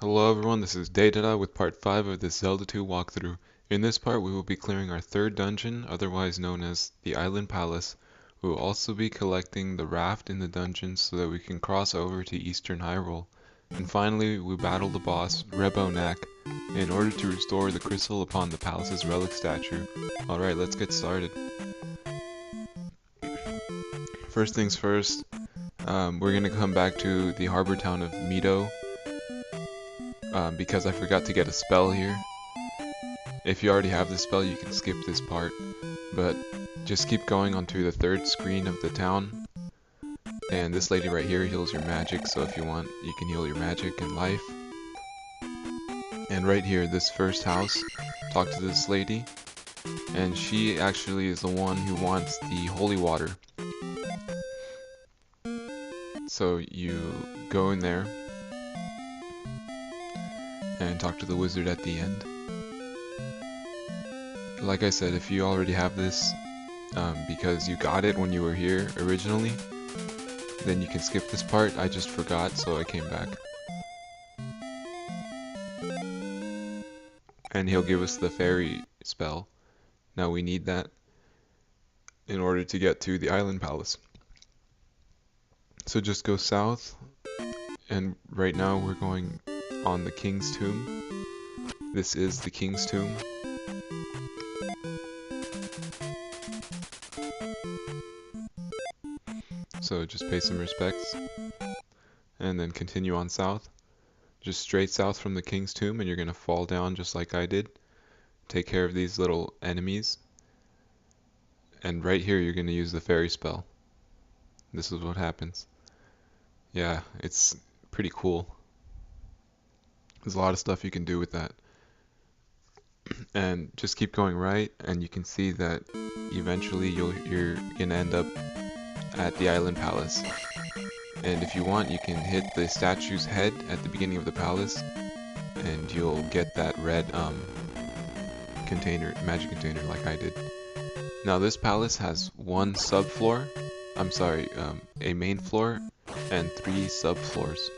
Hello everyone, this is Data with part 5 of the Zelda 2 walkthrough. In this part we will be clearing our third dungeon, otherwise known as the Island Palace. We will also be collecting the Raft in the dungeon so that we can cross over to Eastern Hyrule. And finally we battle the boss, Rebonack, in order to restore the crystal upon the palace's relic statue. Alright, let's get started. First things first, we're going to come back to the harbor town of Mito. Because I forgot to get a spell here. If you already have the spell, you can skip this part, but just keep going onto the third screen of the town, and this lady right here heals your magic, so if you want, you can heal your magic and life. And right here, this first house, talk to this lady, and she actually is the one who wants the holy water. So you go in there and talk to the wizard at the end. Like I said, if you already have this, because you got it when you were here originally, then you can skip this part. I just forgot, so I came back. And he'll give us the fairy spell. Now we need that in order to get to the Island Palace. So just go south, and right now we're going on the King's Tomb. This is the King's Tomb. So just pay some respects, and then continue on south. Just straight south from the King's Tomb, and you're gonna fall down just like I did. Take care of these little enemies. And right here you're gonna use the fairy spell. This is what happens. Yeah, it's pretty cool. There's a lot of stuff you can do with that. And just keep going right, and you can see that eventually you're gonna end up at the Island Palace. And if you want, you can hit the statue's head at the beginning of the palace, and you'll get that red container, magic container, like I did. Now this palace has one subfloor, a main floor, and 3 subfloors.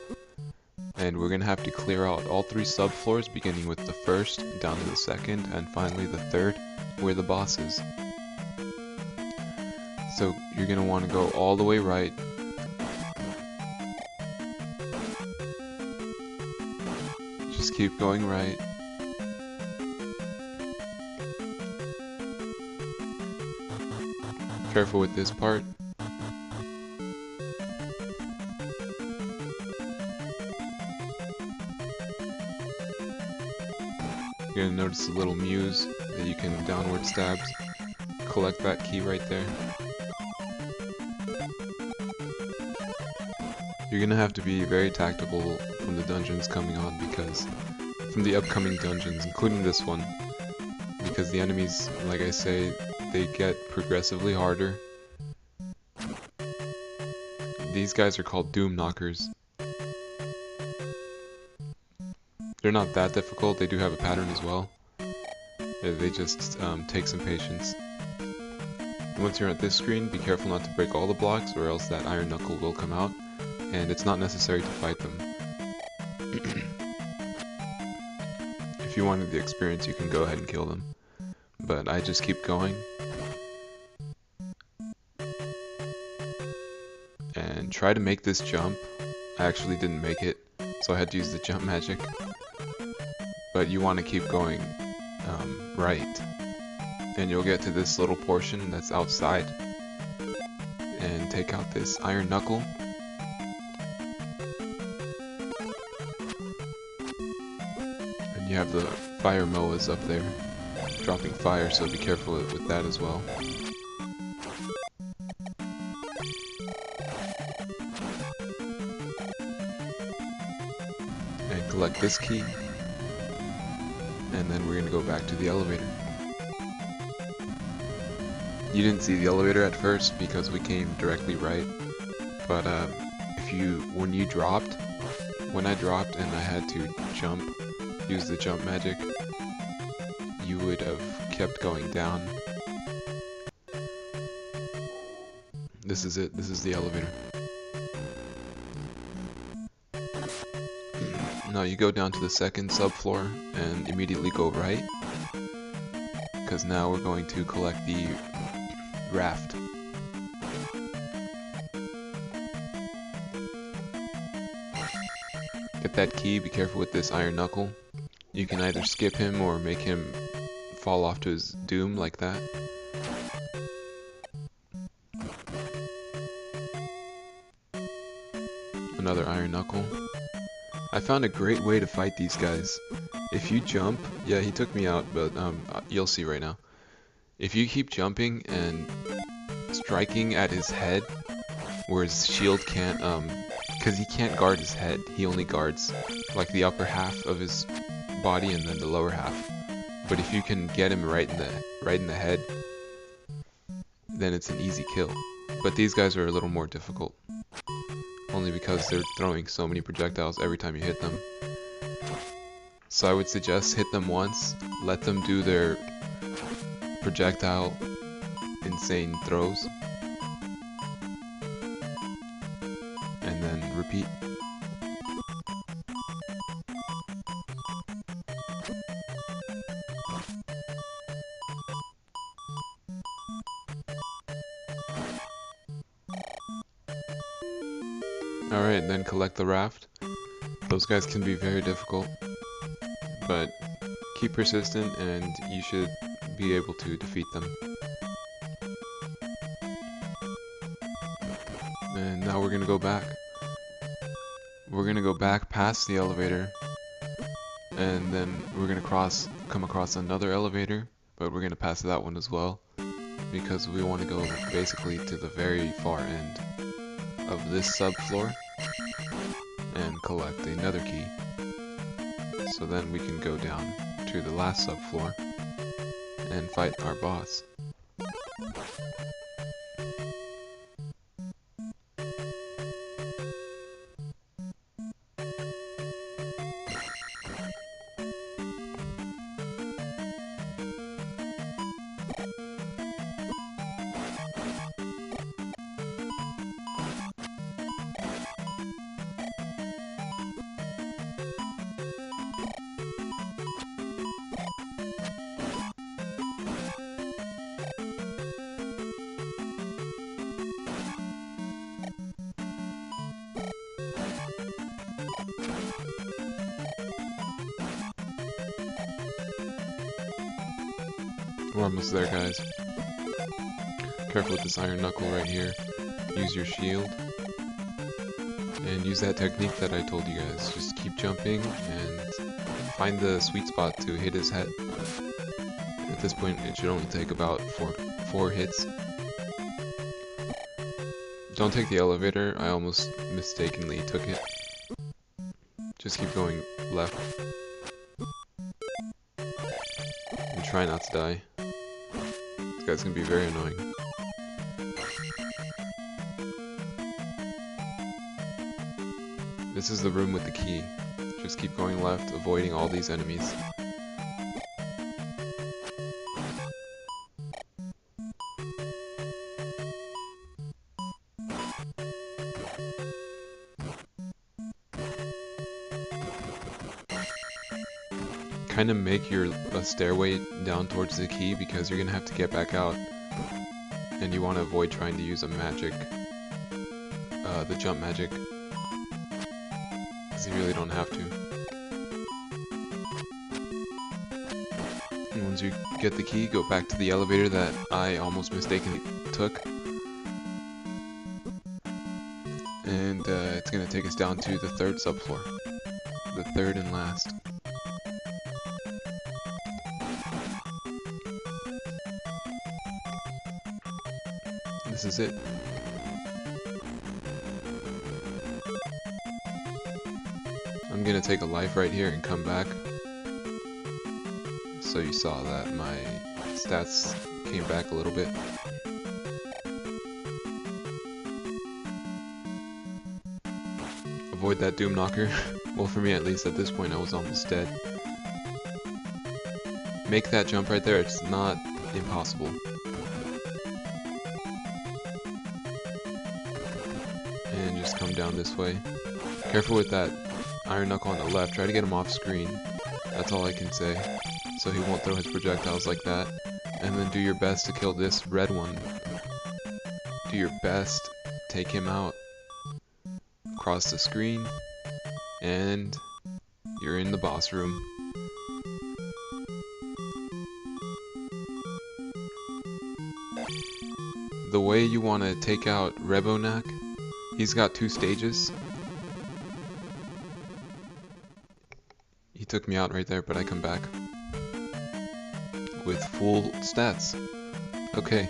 And we're gonna have to clear out all 3 subfloors, beginning with the first, down to the second, and finally the third, where the boss is. So you're gonna want to go all the way right. Just keep going right. Careful with this part. You're gonna notice a little muse that you can downward stab. Collect that key right there. You're gonna have to be very tactical from the dungeons coming on, because from the upcoming dungeons, including this one, because the enemies, like I say, they get progressively harder. These guys are called Doom Knockers. They're not that difficult, they do have a pattern as well. They just take some patience. Once you're at this screen, be careful not to break all the blocks, or else that iron knuckle will come out, and it's not necessary to fight them. If you wanted the experience, you can go ahead and kill them. But I just keep going. And try to make this jump. I actually didn't make it, so I had to use the jump magic. But you want to keep going right. And you'll get to this little portion that's outside. And take out this iron knuckle. And you have the fire moas up there, dropping fire, so be careful with that as well. And collect this key. And then we're going to go back to the elevator. You didn't see the elevator at first because we came directly right, but when I dropped and I had to jump, use the jump magic, you would have kept going down. This is it, this is the elevator. Now you go down to the second subfloor and immediately go right, because now we're going to collect the Raft. Get that key, be careful with this iron knuckle. You can either skip him or make him fall off to his doom like that. Another iron knuckle. I found a great way to fight these guys. If you jump, yeah, he took me out, but you'll see right now. If you keep jumping and striking at his head, where his shield can't, because he can't guard his head, he only guards like the upper half of his body and then the lower half. But if you can get him right in the head, then it's an easy kill. But these guys are a little more difficult, only because they're throwing so many projectiles every time you hit them. So I would suggest hit them once, let them do their projectile insane throws, and then repeat. Alright, then collect the Raft. Those guys can be very difficult, but keep persistent and you should be able to defeat them. And now we're gonna go back. We're gonna go back past the elevator, and then we're gonna come across another elevator, but we're gonna pass that one as well, because we want to go basically to the very far end of this subfloor and collect another key. So then we can go down to the last subfloor and fight our boss. We're almost there, guys. Careful with this iron knuckle right here. Use your shield. And use that technique that I told you guys. Just keep jumping and find the sweet spot to hit his head. At this point, it should only take about four hits. Don't take the elevator. I almost mistakenly took it. Just keep going left. And try not to die. This guy's gonna be very annoying. This is the room with the key. Just keep going left, avoiding all these enemies. Kind of make a stairway down towards the key, because you're gonna have to get back out, and you want to avoid trying to use a magic, the jump magic, because you really don't have to. And once you get the key, go back to the elevator that I almost mistakenly took, and it's gonna take us down to the third subfloor, the third and last. This is it. I'm gonna take a life right here and come back. So you saw that my stats came back a little bit. Avoid that doom knocker. Well, for me at least, at this point I was almost dead. Make that jump right there, it's not impossible. And just come down this way. Careful with that Iron Knuckle on the left. Try to get him off screen. That's all I can say. So he won't throw his projectiles like that. And then do your best to kill this red one. Do your best. Take him out. Cross the screen. And you're in the boss room. The way you want to take out Rebonack, he's got 2 stages. He took me out right there, but I come back with full stats. Okay.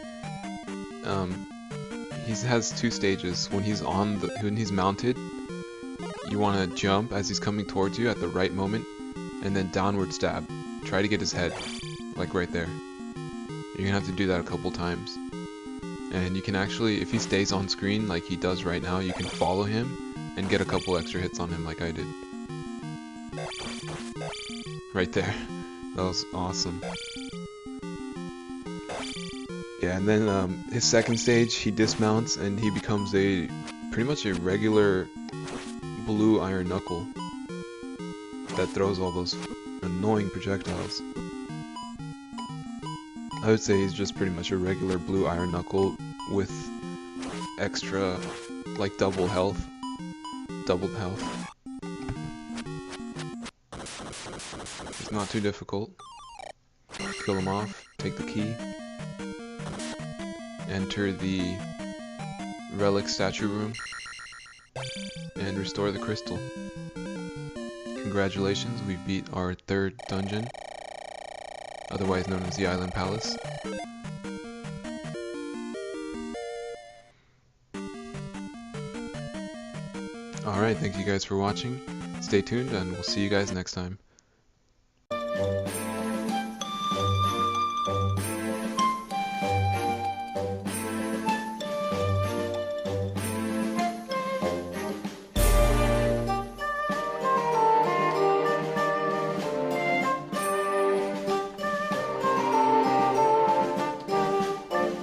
He has 2 stages. When he's mounted, you want to jump as he's coming towards you at the right moment, and then downward stab. Try to get his head, like right there. You're gonna have to do that a couple times. And you can actually, if he stays on screen like he does right now, you can follow him and get a couple extra hits on him like I did. Right there. That was awesome. Yeah, and then his second stage, he dismounts and he becomes pretty much a regular blue Iron Knuckle that throws all those annoying projectiles. I would say he's just pretty much a regular blue Iron Knuckle with extra, like doubled health. It's not too difficult. Kill him off, take the key, enter the relic statue room, and restore the crystal. Congratulations, we beat our 3rd dungeon, otherwise known as the Island Palace. Alright, thank you guys for watching. Stay tuned and we'll see you guys next time.